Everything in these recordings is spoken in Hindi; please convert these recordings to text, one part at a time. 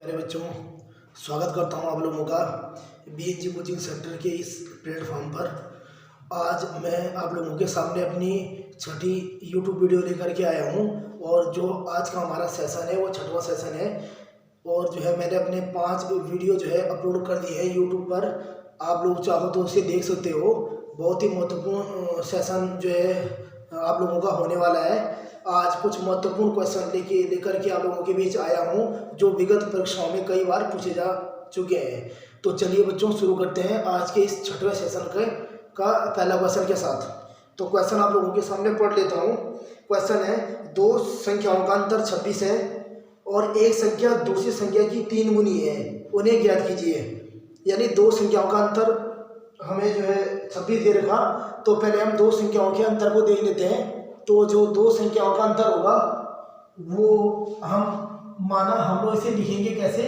मेरे बच्चों, स्वागत करता हूं आप लोगों का BNG कोचिंग सेंटर के इस प्लेटफॉर्म पर। आज मैं आप लोगों के सामने अपनी छठी YouTube वीडियो लेकर के आया हूं और जो आज का हमारा सेशन है वो छठवां सेशन है। और जो है मैंने अपने 5 वीडियो जो है अपलोड कर दिए हैं YouTube पर। आप लोग चाहो तो उसे देख सकते हो। बहुत ही महत्वपूर्ण सेशन जो है आप लोगों का होने वाला है। आज कुछ महत्वपूर्ण क्वेश्चन लेकर के आप लोगों के बीच आया हूं जो विगत परीक्षाओं में कई बार पूछे जा चुके हैं। तो चलिए बच्चों, शुरू करते हैं आज के इस छठवें सेशन का पहला क्वेश्चन के साथ। तो क्वेश्चन आप लोगों के सामने पढ़ लेता हूं। क्वेश्चन है, दो संख्याओं का अंतर 26 है और एक संख्या दूसरी संख्या की 3 गुनी है, उन्हें ज्ञात कीजिए। यानी दो संख्याओं का अंतर हमें जो है 26 दे रखा। तो पहले हम दो संख्याओं के अंतर को देख लेते हैं। तो जो दो संख्याओं का अंतर होगा वो हम लोग इसे लिखेंगे कैसे,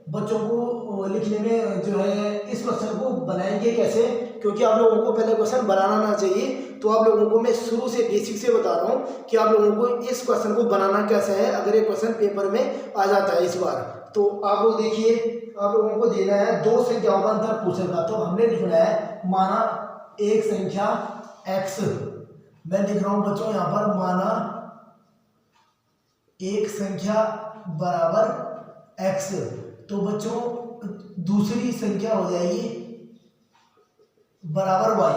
बच्चों को लिखने में जो है इस क्वेश्चन को बनाएंगे कैसे, क्योंकि आप लोगों को पहले क्वेश्चन बनाना ना चाहिए। तो आप लोगों को मैं शुरू से बेसिक से बता रहा हूँ कि आप लोगों को इस क्वेश्चन को बनाना कैसे है अगर ये क्वेश्चन पेपर में आ जाता है इस बार। तो आप लोग देखिए, आप लोगों को देना है दो संख्याओं का अंतर पूछेगा। तो हमने लिखना है, माना एक संख्या x, मैं लिख रहा हूं बच्चों यहां पर, माना एक संख्या बराबर x। तो बच्चों दूसरी संख्या हो जाएगी बराबर y।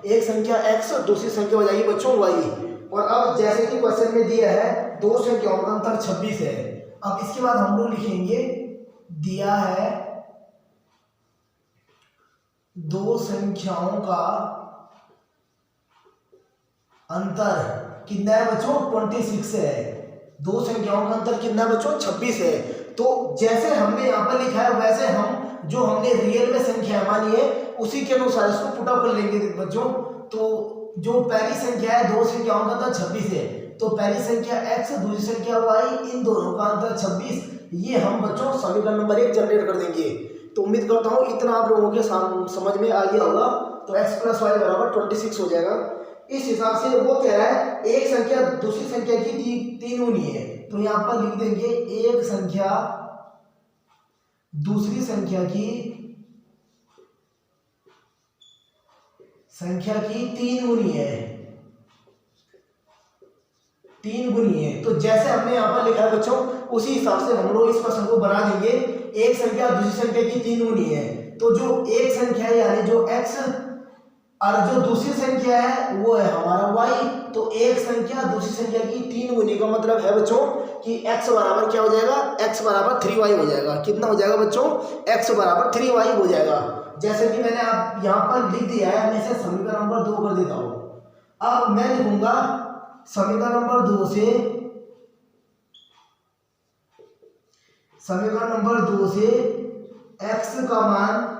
एक संख्या x और दूसरी संख्या हो जाएगी बच्चों y। और अब जैसे कि क्वेश्चन में दिया है दो संख्याओं का अंतर 26 है। अब इसके बाद हम लोग लिखेंगे, दिया है दो संख्याओं का अंतर कितना है बच्चों, 26 है। दो संख्याओं का अंतर कितना है बच्चों, 26 है। तो जैसे हमने यहाँ पर लिखा है वैसे हम जो हमने रियल में संख्या मानी है उसी के अनुसार इसको पुट अप कर लेंगे बच्चों। तो जो पहली संख्या है, दो संख्याओं का अंतर 26 है, तो पहली संख्या x दूसरी संख्या y, इन दोनों का अंतर 26। ये हम बच्चों समीकरण नंबर 1 जनरेट कर देंगे। तो उम्मीद करता हूँ इतना आप लोगों के समझ में आ गया होगा। तो x + y बराबर 26 हो जाएगा। इस हिसाब से वो कह रहा है एक संख्या दूसरी संख्या की 3 गुनी है। तो यहां पर लिख देंगे एक संख्या दूसरी संख्या की 3 गुनी है, 3 गुनी है। तो जैसे हमने यहां पर लिखा है बच्चों उसी हिसाब से हम लोग इस प्रश्न को बना देंगे। एक संख्या दूसरी संख्या की 3 गुनी है, तो जो एक संख्या है यानी जो x और जो दूसरी संख्या है वो है हमारा y। तो एक संख्या दूसरी संख्या की 3 गुनी का मतलब है बच्चों कि x बराबर क्या हो जाएगा, x बराबर 3y हो जाएगा। कितना हो जाएगा बच्चों, x बराबर 3y हो जाएगा। जैसे कि मैंने आप यहाँ पर लिख दिया है, मैं इसे समीकरण नंबर 2 कर देता हूँ। अब मैं लिखूंगा समीकरण नंबर 2 से, समीकरण नंबर 2 से x का मान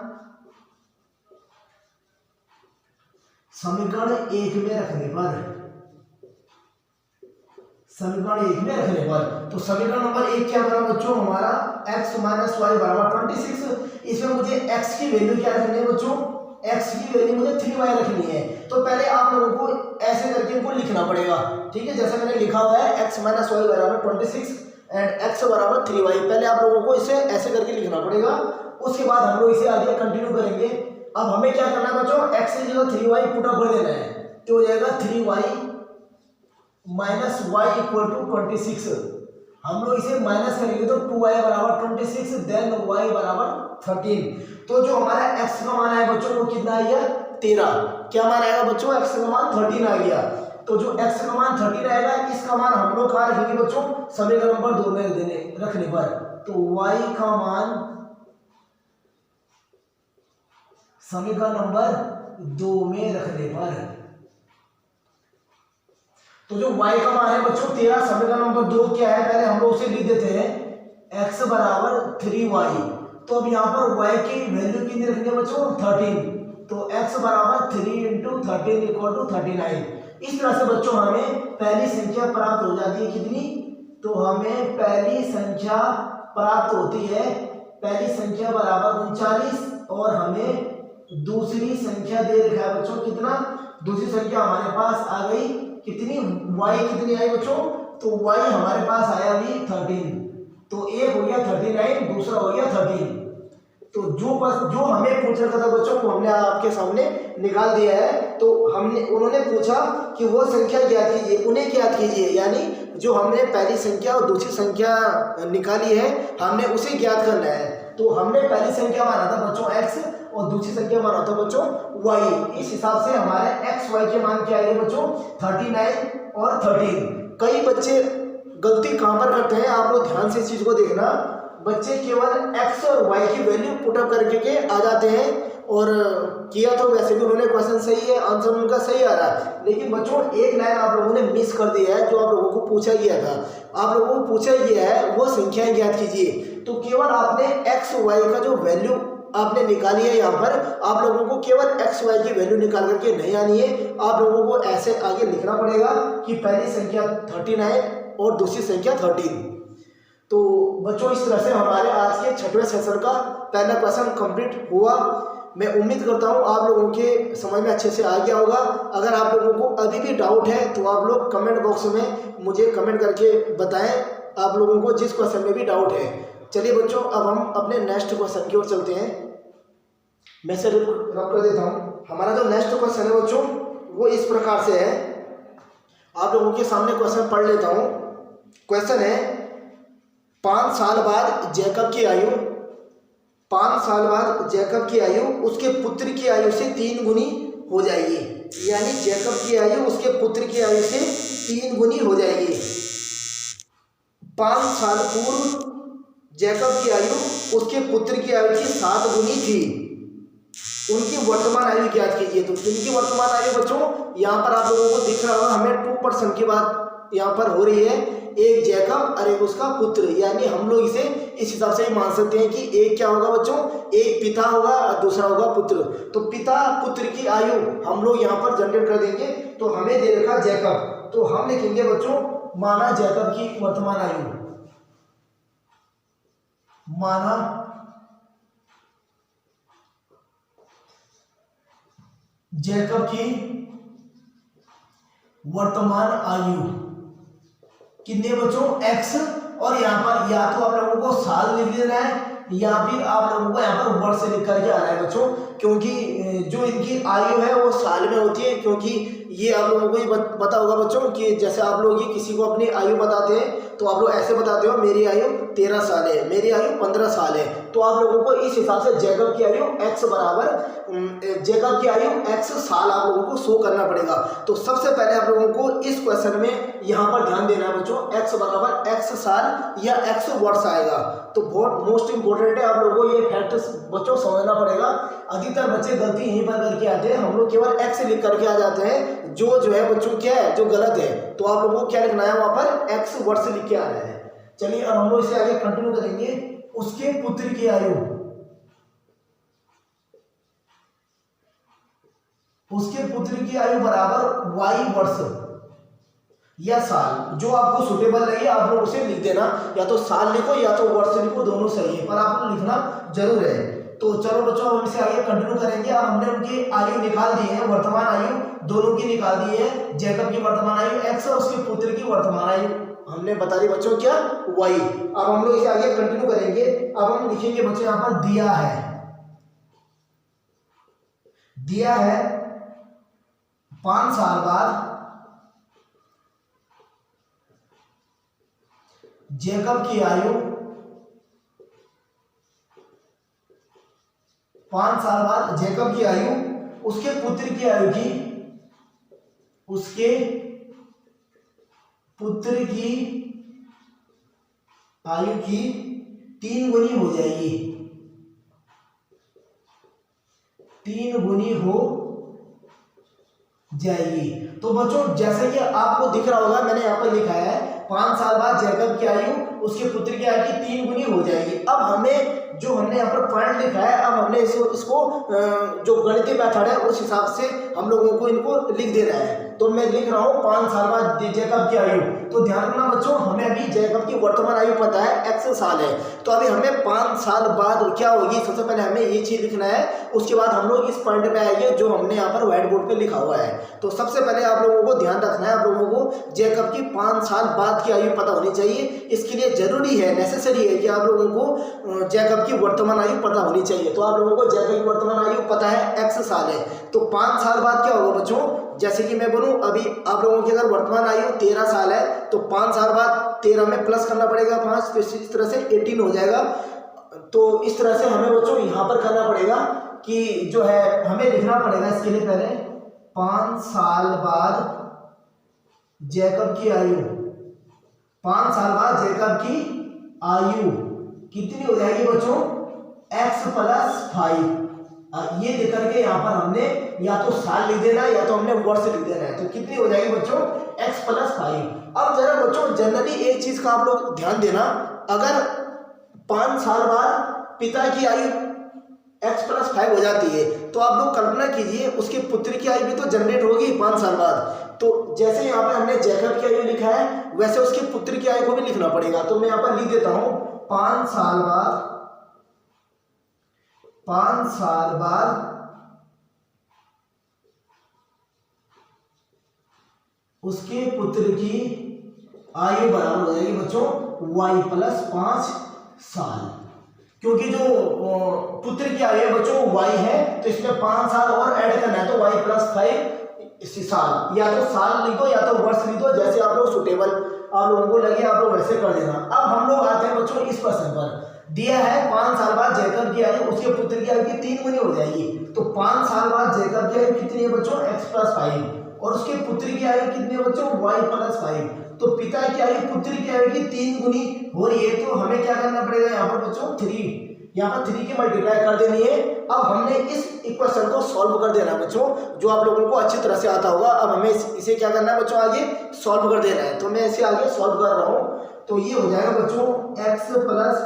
समीकरण 1 में रखने पर, समीकरण 1 में रखने पर, तो समीकरण नंबर 1 क्या बना बच्चों हमारा, x - y बराबर 26। इसमें मुझे x की वैल्यू क्या रखनी है बच्चों, x की वैल्यू मुझे 3y रखनी है। तो पहले आप लोगों को ऐसे करके इनको लिखना पड़ेगा, ठीक है। जैसे मैंने लिखा हुआ है x - y बराबर 26 एंड x बराबर 3y। पहले आप लोगों को इसे ऐसे करके लिखना पड़ेगा। उसके बाद हम लोग इसे आगे कंटिन्यू करेंगे। अब हमें क्या करना है बच्चों, x की जगह 3y पुट अप कर देना है। तो हो जाएगा 3y - y = 26। हम लोग इसे माइनस करेंगे तो 2y बराबर 26, देन y बराबर 13। तो जो हमारा x का मान है बच्चों वो कितना आ गया, 13। क्या मान आएगा बच्चों, x का मान 13 आ गया। तो जो x का मान 13 आएगा, इसका मान हम लोग कहाँ रखेंगे बच्चों, समीकरण नंबर 2 में रखने पर। तो y का मान समीकरण नंबर 2 में रखने पर, तो जो y का मान है बच्चों 13, समीकरण नंबर 2 क्या है पहले हम लोग उसे लिख देते हैं, x बराबर 3y। तो अब यहाँ पर y की वैल्यू कितनी रखनी है बच्चों, 13। तो x बराबर 3 × 13 = 39। इस तरह से बच्चों हमें पहली संख्या प्राप्त हो जाती है। कितनी, तो हमें पहली संख्या प्राप्त होती है, पहली संख्या बराबर 39 और हमें दूसरी संख्या दे रखा है बच्चों कितना, दूसरी संख्या हमारे पास आ गई कितनी, y कितनी आई बच्चों, तो y हमारे पास आया अभी 13। तो एक हो गया 39, दूसरा हो गया 13। तो जो हमें पूछ रखा था बच्चों को हमने आपके सामने निकाल दिया है। तो उन्होंने पूछा कि वो संख्या ज्ञात कीजिए, उन्हें ज्ञात कीजिए, यानी जो हमने पहली संख्या और दूसरी संख्या निकाली है हमने उसे ज्ञात करना है। तो हमने पहली संख्या माना था बच्चों x और दूसरी संख्या माना था बच्चों y। इस हिसाब से हमारे x y के मान क्या आएंगे बच्चों 39 और 13। कई बच्चे गलती कहाँ पर करते हैं, आप लोग ध्यान से इस चीज को देखना। बच्चे केवल x और y की वैल्यू पुटअप करके के आ जाते हैं और किया तो वैसे भी उन्होंने क्वेश्चन सही है, आंसर उनका सही आ रहा है, लेकिन बच्चों एक लाइन आप लोगों ने मिस कर दिया है जो आप लोगों को पूछा गया था। आप लोगों को पूछा गया है वो संख्याएं ज्ञात कीजिए। तो केवल आपने x y का जो वैल्यू आपने निकाली है, यहाँ पर आप लोगों को केवल x y की वैल्यू निकाल करके नहीं आनी है, आप लोगों को ऐसे आगे लिखना पड़ेगा कि पहली संख्या 39 और दूसरी संख्या 13। तो बच्चों इस तरह से हमारे आज के 6वें सेशन का पहला क्वेश्चन कंप्लीट हुआ। मैं उम्मीद करता हूँ आप लोगों के समझ में अच्छे से आ गया होगा। अगर आप लोगों को अभी भी डाउट है तो आप लोग कमेंट बॉक्स में मुझे कमेंट करके बताएं आप लोगों को जिस क्वेश्चन में भी डाउट है। चलिए बच्चों अब हम अपने नेक्स्ट क्वेश्चन की ओर चलते हैं। मैं से रब कर देता हूँ। हमारा जो नेक्स्ट क्वेश्चन है बच्चों वो इस प्रकार से है, आप लोगों के सामने क्वेश्चन पढ़ लेता हूँ। क्वेश्चन है 5 साल बाद जैकब की आयु 5 साल बाद जैकब की आयु उसके पुत्र की आयु से 3 गुनी हो जाएगी, यानी जैकब की आयु उसके पुत्र की आयु से 3 गुनी हो जाएगी। 5 साल पूर्व जैकब की आयु उसके पुत्र की आयु की 7 गुनी थी, उनकी वर्तमान आयु ज्ञात कीजिए। तो उनकी वर्तमान आयु बच्चों यहाँ पर आप लोगों को दिख रहा होगा, हमें 2% की बात यहाँ पर हो रही है, एक जैकब और एक उसका पुत्र, यानी हम लोग इसे इस हिसाब से ही मान सकते हैं कि एक क्या होगा बच्चों, एक पिता होगा और दूसरा होगा पुत्र। तो पिता पुत्र की आयु हम लोग यहाँ पर जनरेट कर देंगे। तो हमें दे रखा जैकब, तो हम लिखेंगे बच्चों माना जैकब की वर्तमान आयु, माना जैकब की वर्तमान आयु कितने बच्चों x, और यहाँ पर या तो आप लोगों को साल लिख देना है या फिर आप लोगों को यहाँ पर वर्ष लिख करके आना है बच्चों, क्योंकि जो इनकी आयु है वो साल में होती है। क्योंकि ये आप लोगों को ये पता होगा बच्चों कि जैसे आप लोग ये किसी को अपनी आयु बताते हैं तो आप लोग ऐसे बताते हो मेरी आयु 13 साल है, मेरी आयु 15 साल है। तो आप लोगों को इस हिसाब से जैकब की आयु x बराबर जैकब की आयु x साल आप लोगों को शो करना पड़ेगा। तो सबसे पहले आप लोगों को इस क्वेश्चन में यहाँ पर ध्यान देना है बच्चों, x बराबर x साल या x वर्ष आएगा। तो बहुत मोस्ट इंपोर्टेंट है, आप लोगों को ये फैक्ट बच्चों समझना पड़ेगा। अधिकतर बच्चे गलती यहीं पर करके आते हैं, हम लोग केवल x लिख करके आ जाते हैं, जो है बच्चों क्या है जो गलत है। तो आप लोगों को क्या लिखना है, वहां पर x वर्ष लिख के आना है। चलिए अब हम लोग इसे आगे कंटिन्यू करेंगे। उसके पुत्र की आयु, उसके पुत्र की आयु बराबर y वर्ष या साल, जो आपको सुटेबल लगे आप लोग उसे लिख देना, या तो साल लिखो या तो वर्ष लिखो, दोनों सही है, पर आपको लिखना जरूर है। तो चलो बच्चों हम इसे आगे कंटिन्यू करेंगे। अब हमने उनकी आयु निकाल दी है, वर्तमान आयु दोनों की निकाल दी है। जैकब की वर्तमान आयु x और उसके पुत्र की वर्तमान आयु हमने बता दी बच्चों क्या y। अब हम लोग इसे आगे कंटिन्यू करेंगे। अब हम लिखेंगे बच्चों यहाँ पर दिया है 5 साल बाद जैकब की आयु, 5 साल बाद जैकब की आयु उसके पुत्र की आयु की, उसके पुत्र की आयु की 3 गुनी हो जाएगी, 3 गुनी हो जाएगी। तो बच्चों जैसे कि आपको दिख रहा होगा, मैंने यहाँ पर लिखा है 5 साल बाद जैकब की आयु उसके पुत्र की आयु की 3 गुनी हो जाएगी। अब हमें जो हमने यहाँ पर पॉइंट लिखा है, अब हमने इसको जो गणितीय मेथड है उस हिसाब से हम लोगों को इनको लिख देना है। तो मैं लिख रहा हूँ 5 साल बाद जैकब की आयु। तो ध्यान रखना बच्चों, हमें अभी जैकब की वर्तमान आयु पता है x साल है, तो अभी हमें 5 साल बाद क्या होगी, सबसे पहले हमें ये चीज लिखना है। उसके बाद हम लोग इस पॉइंट पे आएंगे जो हमने यहाँ पर व्हाइट बोर्ड पे लिखा हुआ है। तो सबसे पहले आप लोगों को ध्यान रखना है, आप लोगों को जैकब की 5 साल बाद की आयु पता होनी चाहिए। इसके लिए जरूरी है, नेसेसरी है कि आप लोगों को जैकब की वर्तमान आयु पता होनी चाहिए। तो आप लोगों को जैकब की वर्तमान आयु पता है x साल है, तो 5 साल बाद क्या होगा बच्चों, जैसे कि मैं बोलूं अभी आप लोगों की अगर वर्तमान आयु 13 साल है तो 5 साल बाद 13 में प्लस करना पड़ेगा 5, तो इस तरह से 18 हो जाएगा। तो इस तरह से हमें बच्चों यहाँ पर करना पड़ेगा कि जो है हमें लिखना पड़ेगा इसके लिए पहले 5 साल बाद जैकब की आयु, 5 साल बाद जैकब की आयु कितनी हो जाएगी बच्चों, x + 5। ये लिख करके यहाँ पर हमने या तो साल लिख देना है या तो हमने वर्ष लिख देना है। तो कितनी हो जाएगी बच्चों, x + 5। अब जरा बच्चों जनरली एक चीज का आप लोग ध्यान देना, अगर 5 साल बाद पिता की आयु x + 5 हो जाती है तो आप लोग कल्पना कीजिए उसके पुत्र की आयु भी तो जनरेट होगी 5 साल बाद। तो जैसे यहाँ पर हमने जैकब की आयु लिखा है वैसे उसके पुत्र की आयु को भी लिखना पड़ेगा। तो मैं यहाँ पर लिख देता हूँ 5 साल बाद, 5 साल बाद उसके पुत्र की आयु बराबर हो जाएगी बच्चों y + 5 साल, क्योंकि जो पुत्र की आयु है बच्चों y है तो इसमें 5 साल और ऐड करना है, तो y + 5 इसी साल, या तो साल लिख दो या तो वर्ष लिख दो, जैसे आप लोग सुटेबल आप लोगों को लगे आप लोग वैसे कर देना। अब हम लोग आते हैं बच्चों इस प्रश्न पर, दिया है 5 साल बाद जैकब की आयु उसके पुत्र की आयु की 3 गुनी हो जाएगी। तो 5 साल बाद जैकब की आयु कितनी है बच्चों, x + 5, और उसके पुत्र की आयु कितनी है बच्चों, y + 5। तो पिता की आयु पुत्र की आयु की 3 गुनी हो रही है, तो हमें क्या करना पड़ेगा यहाँ पर बच्चों 3, यहाँ पर 3 की मल्टीप्लाई कर देनी है। अब हमने इस इक्वेशन को सॉल्व कर देना है बच्चों, जो आप लोगों को अच्छी तरह से आता होगा। अब हमें इसे क्या करना है बच्चों, आगे सॉल्व कर देना है। तो मैं इसे आगे सॉल्व कर रहा हूँ। तो ये हो जाएगा बच्चों x +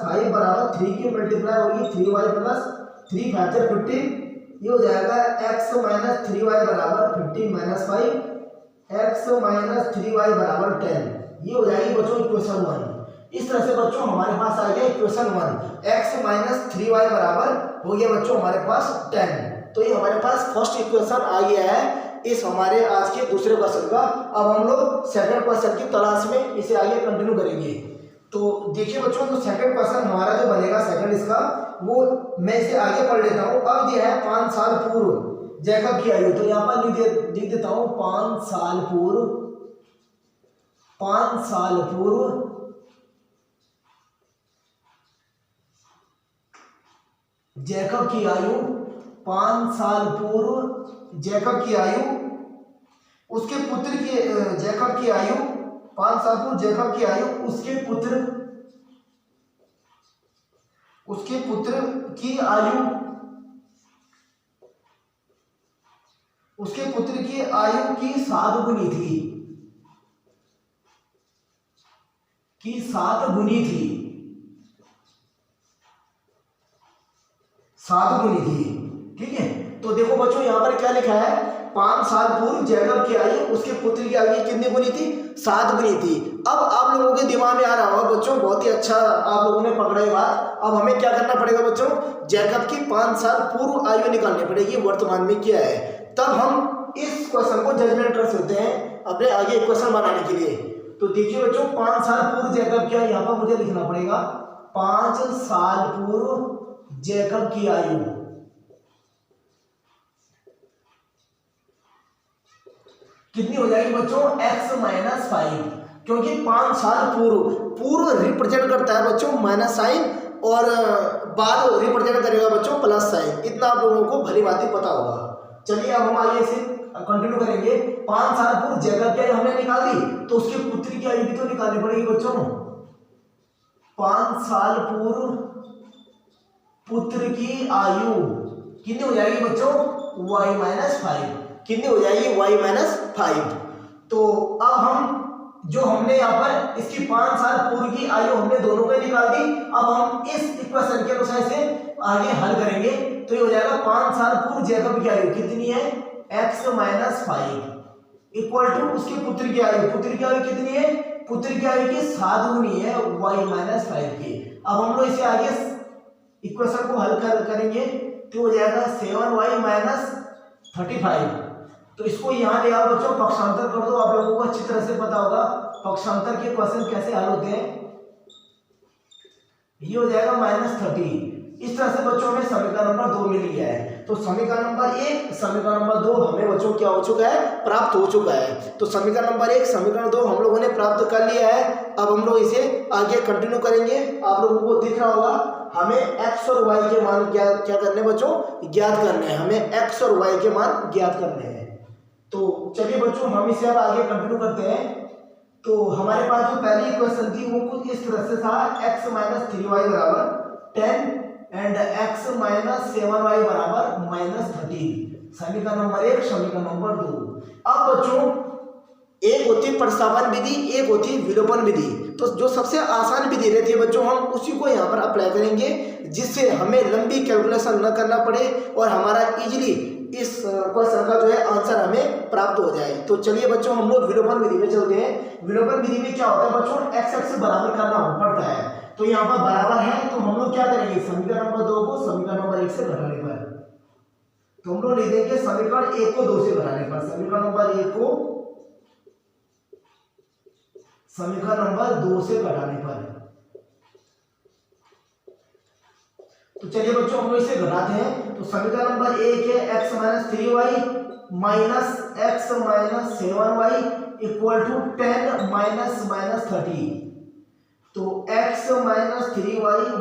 5 बराबर 3 की मल्टीप्लाई होगी 3y + 3 5 15, ये हो जाएगा x - 3y बराबर 15 - 5, x - 3y बराबर 10। ये हो जाएगी बच्चों इक्वेशन 1। इस तरह से बच्चों हमारे पास आ गया इक्वेशन 1, x - 3y बराबर हो गया बच्चों हमारे पास 10। तो ये हमारे पास फर्स्ट इक्वेशन आ गया है इस हमारे आज के दूसरे क्वेश्चन का। अब हम लोग सेकंड क्वेश्चन की तलाश में इसे आगे कंटिन्यू करेंगे। तो देखिए बच्चों, जो सेकंड क्वेश्चन हमारा जो बनेगा सेकंड इसका, वो मैं इसे आगे पढ़ लेता हूँ। अब दिया है 5 साल पूर्व जैकब की आयु, तो यहाँ पर लिख देता हूँ 5 साल पूर्व, 5 साल पूर्व जैकब की आयु, 5 साल पूर्व जैकब की आयु उसके पुत्र की जैकब की आयु, 5 साल पूर्व जैकब की आयु उसके पुत्र की आयु, उसके पुत्र की आयु की 7 गुनी थी, की 7 गुनी थी, 7 गुनी थी। ठीक है, तो देखो बच्चों यहाँ पर क्या लिखा है, 5 साल पूर्व जैकब की आयु उसके पुत्र की आयु कितनी गुनी थी, 7 गुनी थी। अब आप लोगों के दिमाग में आ रहा होगा बच्चों, बहुत ही अच्छा आप लोगों ने पकड़ा ये बात। अब हमें क्या करना पड़ेगा बच्चों, जैकब की 5 साल पूर्व आयु निकालनी पड़ेगी, वर्तमान में क्या है, तब हम इस क्वेश्चन को जजमेंट कर सकते हैं अपने आगे क्वेश्चन बनाने के लिए। तो देखिए बच्चों, 5 साल पूर्व जैकब की आयु, यहाँ पर मुझे लिखना पड़ेगा 5 साल पूर्व जैकब की आयु कितनी हो जाएगी बच्चों, x - 5, क्योंकि 5 साल पूर्व रिप्रेजेंट करता है बच्चों माइनस साइन, और बाद रिप्रेजेंट करेगा बच्चों प्लस साइन। इतना आप लोगों को भली बात ही पता होगा। चलिए अब हम आगे इसे कंटिन्यू करेंगे। 5 साल पूर्व जैकब की आयु हमने निकाल दी, तो उसके पुत्र की आयु भी तो निकालनी पड़ेगी बच्चों। 5 साल पूर्व पुत्र की आयु कितनी हो जाएगी बच्चों, y - 5, कितनी हो जाएगी, y - 5। तो अब हम जो हमने यहाँ पर इसकी 5 साल पूर्व की आयु हमने दोनों को निकाल दी। अब हम इस इक्वेशन के अनुसार से आगे हल करेंगे तो ये हो जाएगा 5 साल पूर्व जैकब की आयु कितनी है x - 5 इक्वल टू उसके पुत्र की आयु कितनी है, पुत्र की आयु की 7 गुनी है y - 5 की। अब हम लोग इसे आगे इक्वेशन को हल करेंगे तो हो जाएगा 7y - 35। तो इसको यहाँ ले आओ बच्चों, पक्षांतर कर दो। आप लोगों को अच्छी तरह से पता होगा पक्षांतर के क्वेश्चन कैसे हल होते हैं। ये हो जाएगा -30। इस तरह से बच्चों हमें समीकरण नंबर 2 मिल गया है। तो समीकरण नंबर 1 समीकरण नंबर 2 हमें बच्चों क्या हो चुका है, प्राप्त हो चुका है। तो समीकरण नंबर 1 समीकरण 2 हम लोगों ने प्राप्त कर लिया है। अब हम लोग इसे आगे कंटिन्यू करेंगे। आप लोगों को दिख रहा होगा हमें x और y के मान क्या करने बच्चों, ज्ञात करने हैं। हमें x और y के मान ज्ञात करने हैं। तो चलिए बच्चों हम इसे अब आगे कंटिन्यू करते हैं। तो हमारे पास जो पहली इक्वेशन थी वो कुछ इस तरह से था, x - 3y = 10 and x - 7y = -13। समीकरण नंबर 1 समीकरण नंबर 2। अब बच्चों एक होती प्रतिस्थापन विधि, एक होती विलोपन विधि। तो जो सबसे आसान विधि रहती है बच्चों हम उसी को यहाँ पर अप्लाई करेंगे, जिससे हमें लंबी कैलकुलेशन न करना पड़े और हमारा इजीली इस क्वेश्चन का जो है आंसर हमें प्राप्त हो जाए। तो चलिए बच्चों हम लोग विलोपन विधि में चलते हैं। विलोपन विधि में क्या होता है बच्चों, x बराबर करना पड़ता है। तो यहाँ पर बराबर है तो हम लोग क्या करेंगे, समीकरण नंबर 2 को समीकरण नंबर 1 से घटाने पर, तो हम लोग लिख देंगे समीकरण 1 को 2 से घटाने पर, समीकरण नंबर 1 को समीकरण नंबर 2 से घटाने पर। तो चलिए बच्चों हम लोग इसे घटाते हैं। तो समीकरण नंबर 1 है x - 3y - x - 7y equal to 10 - -30। तो x - 3y -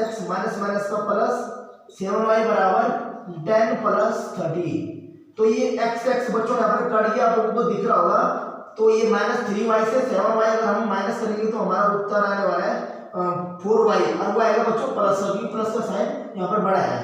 x माइनस का प्लस 7y = 10 + 30। तो ये x बच्चों यहाँ पर कट गया, आप लोगों को दिख रहा होगा। तो ये -3y से 7y अगर हम माइनस करेंगे तो हमारा उत्तर आने वाला है 4y, और वो आएगा बच्चों प्लस, क्योंकि प्लस का साइन यहाँ पर बड़ा है,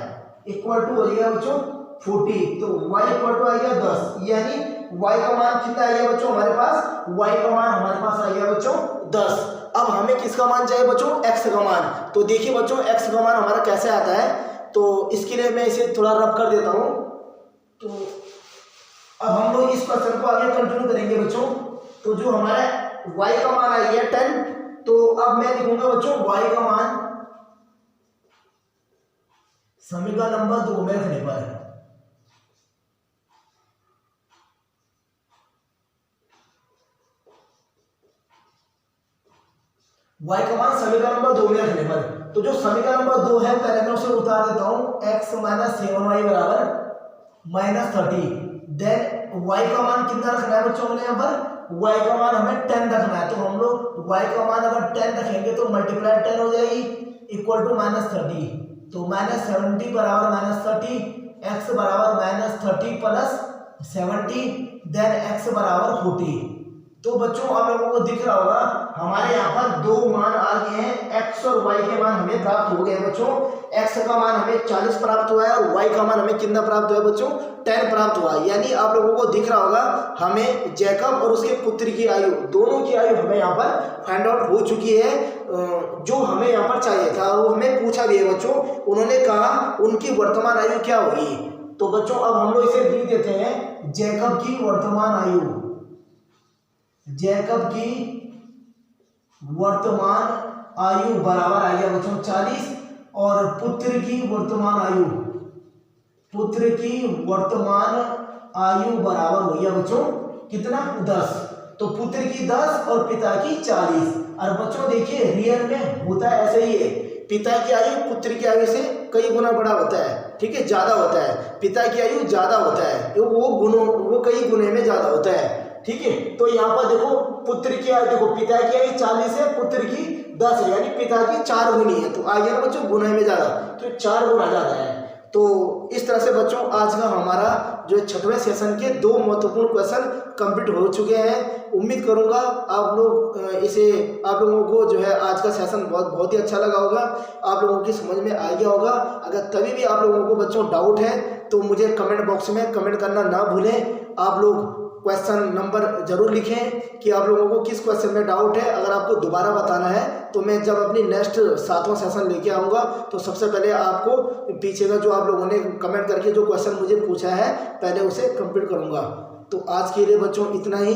इक्वल टू हो जाएगा बच्चों 40। तो y इक्वल टू आ गया 10, यानी y का मान कितना आ गया बच्चों हमारे पास, y का मान हमारे पास आ गया बच्चों 10। अब हमें किसका मान चाहिए बच्चों, x का मान। तो देखिए बच्चों x का मान हमारा कैसे आता है, तो इसके लिए मैं इसे थोड़ा रब कर देता हूँ। तो अब हम लोग इस क्वेश्चन को आगे कंटिन्यू करेंगे बच्चों। तो जो हमारा y का मान आ गया 10, तो अब मैं लिखूंगा बच्चों y का मान समीकरण नंबर 2 में रखने पर, y का मान समीकरण नंबर 2 में रखने पर। तो जो समीकरण नंबर 2 है पहले मैं उसे उतार देता हूं, x - 7y = -30। देन y का मान कितना रखना है बच्चों, हमने यहाँ पर y का मान हमें 10 रखना है। तो हम लोग y का मान अगर 10 रखेंगे तो मल्टीप्लाई 10 हो जाएगी इक्वल टू -30। तो -70 = -30, x = -30 + 70, देन x = 40। तो बच्चों आप लोगों को दिख रहा होगा हमारे यहाँ पर दो मान आ गए हैं, x और y के मान हमें प्राप्त हो गए हैं बच्चों। x का मान हमें 40 प्राप्त हुआ है और y का मान हमें कितना प्राप्त हुआ है बच्चों, 10 प्राप्त हुआ है। यानी आप लोगों को दिख रहा होगा हमें जैकब और उसके पुत्र की आयु, दोनों की आयु हमें यहाँ पर फाइंड आउट हो चुकी है, जो हमें यहाँ पर चाहिए था। वो हमें पूछा भी है बच्चों, उन्होंने कहा उनकी वर्तमान आयु क्या होगी। तो बच्चों अब हम लोग इसे लिख देते हैं, जैकब की वर्तमान आयु, जैकब की वर्तमान आयु बराबर आ गया बच्चों 40, और पुत्र की वर्तमान आयु, पुत्र की वर्तमान आयु बराबर हो गया बच्चों कितना, 10। तो पुत्र की 10 और पिता की 40। और बच्चों देखिए रियल में होता है ऐसे ही है, पिता की आयु पुत्र की आयु से कई गुना बड़ा होता है, ठीक है, ज्यादा होता है। पिता की आयु ज्यादा होता है, वो कई गुने में ज्यादा होता है, ठीक है। तो यहाँ पर देखो पुत्र की आयु, देखो पिता की आयु 40 है, पुत्र की 10 है, यानी पिता की 4 गुनी है। तो आ गया ना बच्चों गुना में ज्यादा, तो 4 गुना ज्यादा है। तो इस तरह से बच्चों आज का हमारा जो 6वें सेशन के 2 महत्वपूर्ण क्वेश्चन कंप्लीट हो चुके हैं। उम्मीद करूंगा आप लोगों को जो है आज का सेशन बहुत ही अच्छा लगा होगा, आप लोगों की समझ में आ गया होगा। अगर तभी भी आप लोगों को बच्चों डाउट है तो मुझे कमेंट बॉक्स में कमेंट करना ना भूलें। आप लोग क्वेश्चन नंबर जरूर लिखें कि आप लोगों को किस क्वेश्चन में डाउट है। अगर आपको दोबारा बताना है तो मैं जब अपनी नेक्स्ट 7वां सेशन लेके आऊँगा तो सबसे पहले आपको पीछे का जो आप लोगों ने कमेंट करके जो क्वेश्चन मुझे पूछा है पहले उसे कंप्लीट करूँगा। तो आज के लिए बच्चों इतना ही।